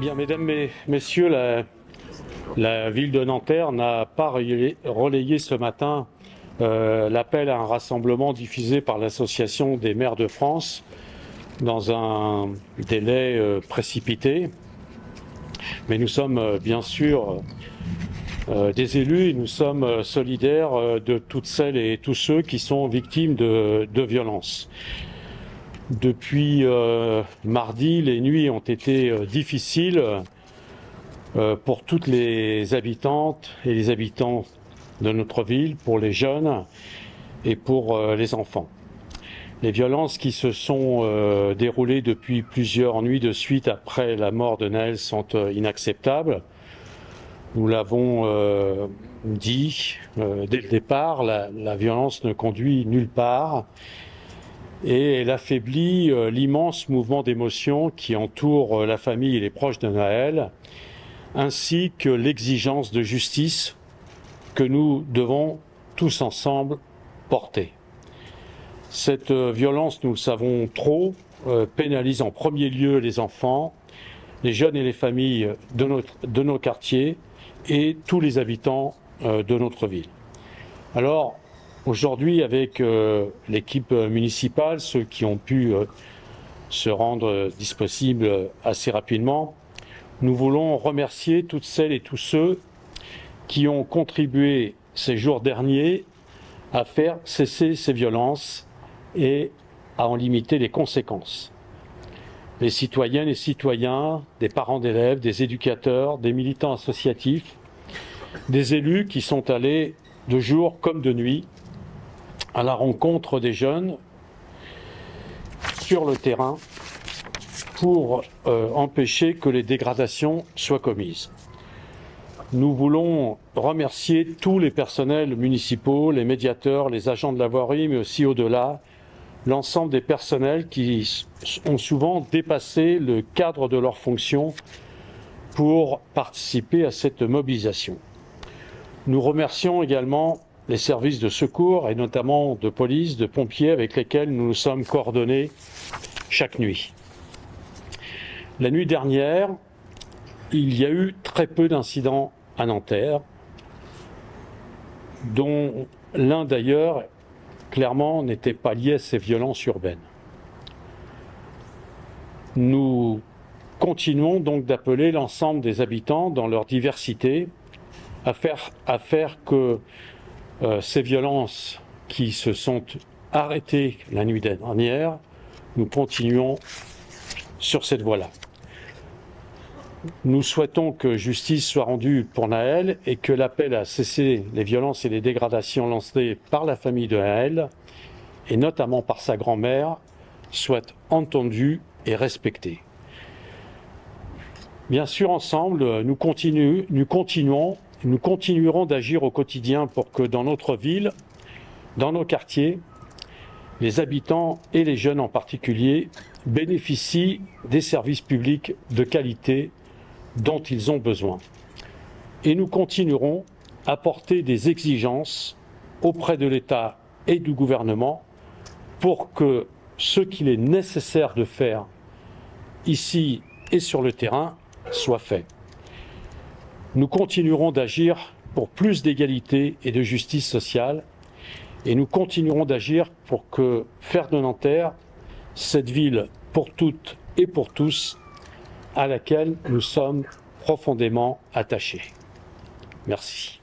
Bien, mesdames et messieurs, la ville de Nanterre n'a pas relayé ce matin l'appel à un rassemblement diffusé par l'Association des maires de France dans un délai précipité. Mais nous sommes bien sûr des élus et nous sommes solidaires de toutes celles et tous ceux qui sont victimes de violences. Depuis mardi, les nuits ont été difficiles pour toutes les habitantes et les habitants de notre ville, pour les jeunes et pour les enfants. Les violences qui se sont déroulées depuis plusieurs nuits de suite après la mort de Nahel sont inacceptables. Nous l'avons dit dès le départ, la violence ne conduit nulle part et elle affaiblit l'immense mouvement d'émotion qui entoure la famille et les proches de Nahel, ainsi que l'exigence de justice que nous devons tous ensemble porter. Cette violence, nous le savons trop, pénalise en premier lieu les enfants, les jeunes et les familles de nos quartiers et tous les habitants de notre ville. Alors, aujourd'hui, avec l'équipe municipale, ceux qui ont pu se rendre disponibles assez rapidement, nous voulons remercier toutes celles et tous ceux qui ont contribué ces jours derniers à faire cesser ces violences et à en limiter les conséquences. Les citoyennes et citoyens, des parents d'élèves, des éducateurs, des militants associatifs, des élus qui sont allés de jour comme de nuit à la rencontre des jeunes sur le terrain pour empêcher que les dégradations soient commises. Nous voulons remercier tous les personnels municipaux, les médiateurs, les agents de la voirie, mais aussi au-delà, l'ensemble des personnels qui ont souvent dépassé le cadre de leurs fonctions pour participer à cette mobilisation. Nous remercions également les services de secours et notamment de police, de pompiers avec lesquels nous nous sommes coordonnés chaque nuit. La nuit dernière, il y a eu très peu d'incidents à Nanterre, dont l'un d'ailleurs, clairement, n'était pas lié à ces violences urbaines. Nous continuons donc d'appeler l'ensemble des habitants, dans leur diversité, à faire que ces violences qui se sont arrêtées la nuit dernière, nous continuons sur cette voie-là. Nous souhaitons que justice soit rendue pour Nahel et que l'appel à cesser les violences et les dégradations lancées par la famille de Nahel, et notamment par sa grand-mère, soit entendu et respecté. Bien sûr, ensemble, nous continuerons d'agir au quotidien pour que dans notre ville, dans nos quartiers, les habitants et les jeunes en particulier bénéficient des services publics de qualité dont ils ont besoin. Et nous continuerons à porter des exigences auprès de l'État et du gouvernement pour que ce qu'il est nécessaire de faire ici et sur le terrain soit fait. Nous continuerons d'agir pour plus d'égalité et de justice sociale et nous continuerons d'agir pour faire de Nanterre cette ville pour toutes et pour tous à laquelle nous sommes profondément attachés. Merci.